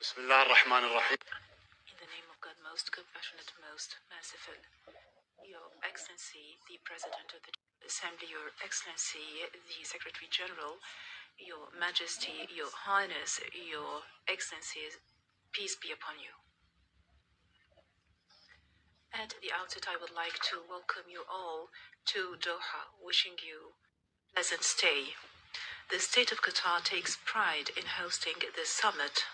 Bismillah ar-Rahman ar-Rahim. In the name of God, most compassionate, most merciful. Your Excellency, the President of the Assembly, Your Excellency, the Secretary General, Your Majesty, Your Highness, Your Excellencies, peace be upon you. At the outset, I would like to welcome you all to Doha, wishing you a pleasant stay. The state of Qatar takes pride in hosting this summit,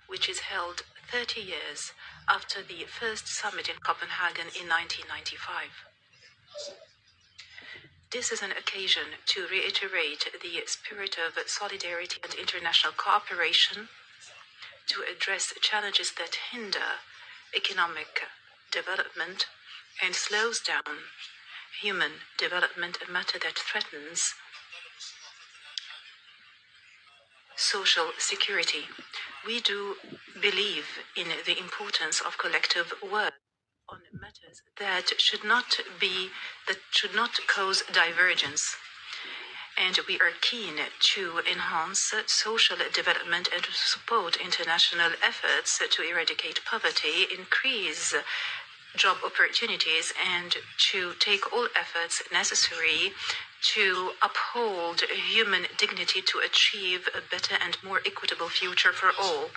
which is held 30 years after the first summit in Copenhagen in 1995. This is an occasion to reiterate the spirit of solidarity and international cooperation, to address challenges that hinder economic development and slows down human development, a matter that threatens social security. We do believe in the importance of collective work on matters that should not cause divergence. And we are keen to enhance social development and to support international efforts to eradicate poverty, increase job opportunities, and to take all efforts necessary to uphold human dignity to achieve a better and more equitable future for all.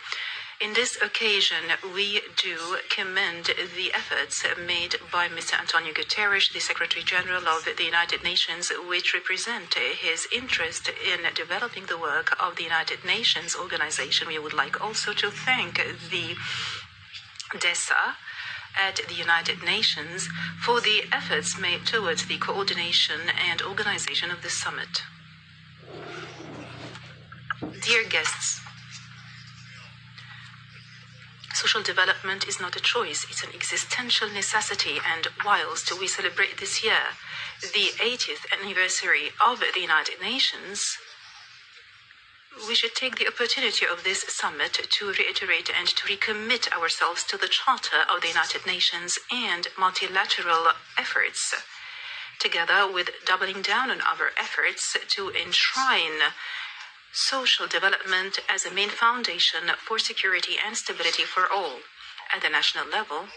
In this occasion, we do commend the efforts made by Mr. Antonio Guterres, the Secretary General of the United Nations, which represent his interest in developing the work of the United Nations organization. We would like also to thank the DESA at the United Nations for the efforts made towards the coordination and organization of this summit. Dear guests, social development is not a choice, it's an existential necessity, and whilst we celebrate this year the 80th anniversary of the United Nations, we should take the opportunity of this summit to reiterate and to recommit ourselves to the Charter of the United Nations and multilateral efforts, together with doubling down on our efforts to enshrine social development as a main foundation for security and stability for all. At the national level,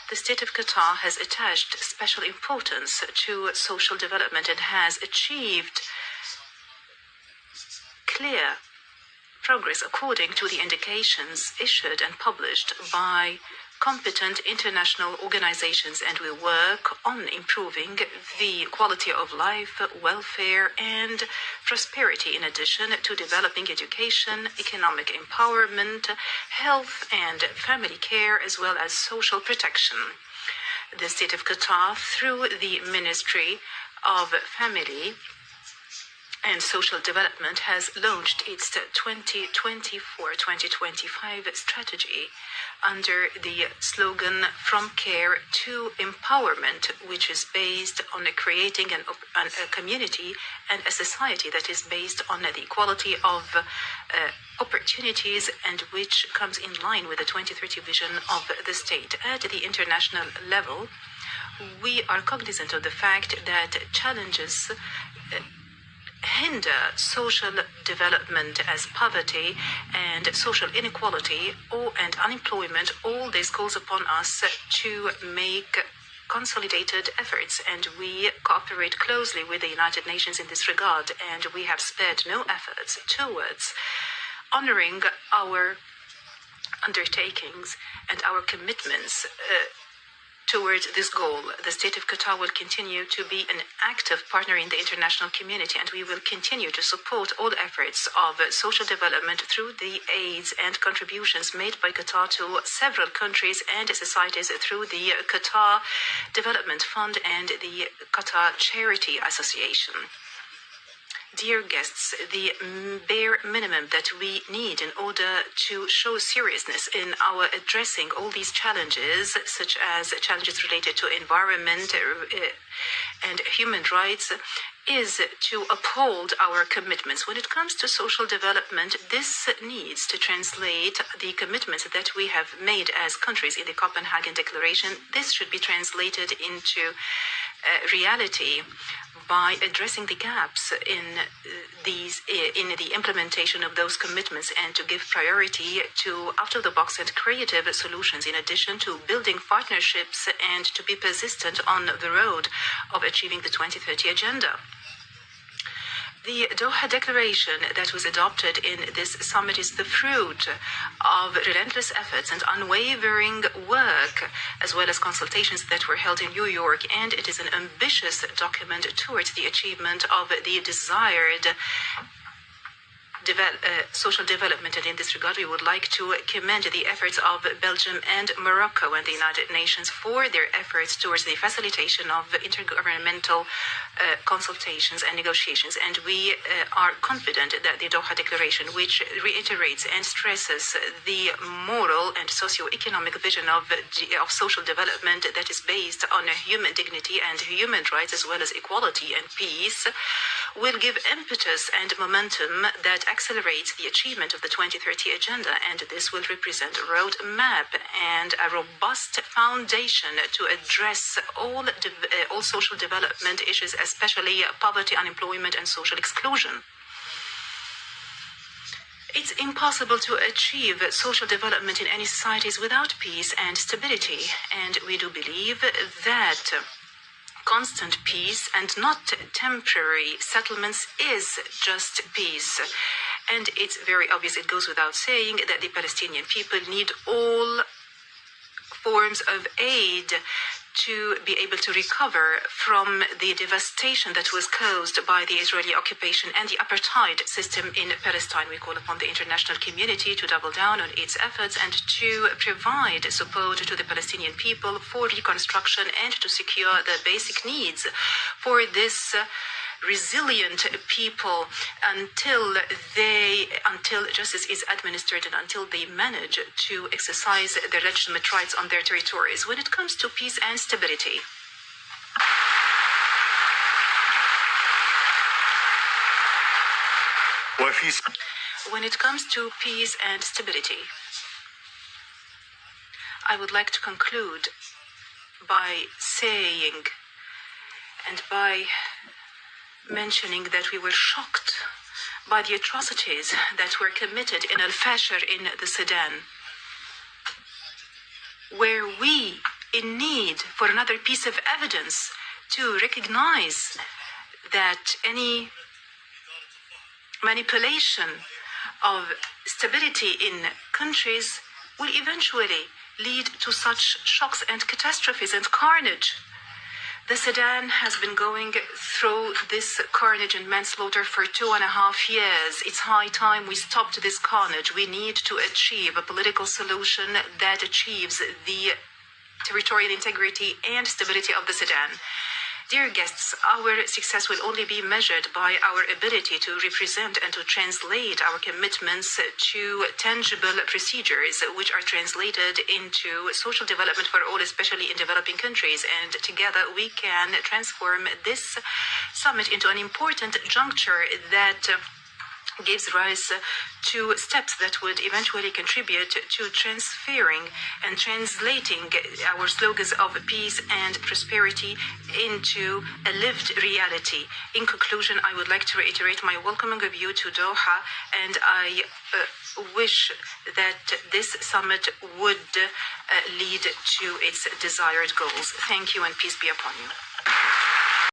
the state of Qatar has attached special importance to social development and has achieved clear progress according to the indications issued and published by competent international organizations, and we work on improving the quality of life, welfare, and prosperity, in addition to developing education, economic empowerment, health and family care, as well as social protection. The state of Qatar, through the Ministry of Family and Social Development, has launched its 2024-2025 strategy under the slogan From Care to Empowerment, which is based on creating a community and a society that is based on the equality of opportunities, and which comes in line with the 2030 vision of the state. At the international level, we are cognizant of the fact that challenges hinder social development, as poverty and social inequality and unemployment. All this calls upon us to make consolidated efforts, and we cooperate closely with the United Nations in this regard, and we have spared no efforts towards honoring our undertakings and our commitments towards this goal. The state of Qatar will continue to be an active partner in the international community, and we will continue to support all efforts of social development through the aids and contributions made by Qatar to several countries and societies through the Qatar Development Fund and the Qatar Charity Association. Dear guests, the bare minimum that we need in order to show seriousness in our addressing all these challenges, such as challenges related to environment and human rights, is to uphold our commitments. When it comes to social development, this needs to translate the commitments that we have made as countries in the Copenhagen Declaration. This should be translated into reality by addressing the gaps in the implementation of those commitments, and to give priority to out-of-the-box and creative solutions, in addition to building partnerships and to be persistent on the road of achieving the 2030 agenda. The Doha Declaration that was adopted in this summit is the fruit of relentless efforts and unwavering work, as well as consultations that were held in New York, and it is an ambitious document towards the achievement of the desired social development. And in this regard, we would like to commend the efforts of Belgium and Morocco and the United Nations for their efforts towards the facilitation of intergovernmental consultations and negotiations. And we are confident that the Doha Declaration, which reiterates and stresses the moral and socio-economic vision of social development that is based on human dignity and human rights, as well as equality and peace, will give impetus and momentum that accelerates the achievement of the 2030 agenda, and this will represent a roadmap and a robust foundation to address all social development issues, especially poverty, unemployment, and social exclusion. It's impossible to achieve social development in any societies without peace and stability, and we do believe that constant peace and not temporary settlements is just peace. And it's very obvious, it goes without saying, that the Palestinian people need all forms of aid to be able to recover from the devastation that was caused by the Israeli occupation and the apartheid system in Palestine. We call upon the international community to double down on its efforts and to provide support to the Palestinian people for reconstruction and to secure the basic needs for this resilient people until justice is administered and until they manage to exercise their legitimate rights on their territories. When it comes to peace and stability, I would like to conclude by saying and by mentioning that we were shocked by the atrocities that were committed in Al-Fashir in the Sudan, where we, in need for another piece of evidence to recognize that any manipulation of stability in countries will eventually lead to such shocks and catastrophes and carnage. The Sudan has been going through this carnage and manslaughter for 2.5 years. It's high time we stopped this carnage. We need to achieve a political solution that achieves the territorial integrity and stability of the Sudan. Dear guests, our success will only be measured by our ability to represent and to translate our commitments to tangible procedures, which are translated into social development for all, especially in developing countries. And together we can transform this summit into an important juncture that gives rise to steps that would eventually contribute to transferring and translating our slogans of peace and prosperity into a lived reality. In conclusion, I would like to reiterate my welcoming of you to Doha, and I wish that this summit would lead to its desired goals. Thank you, and peace be upon you.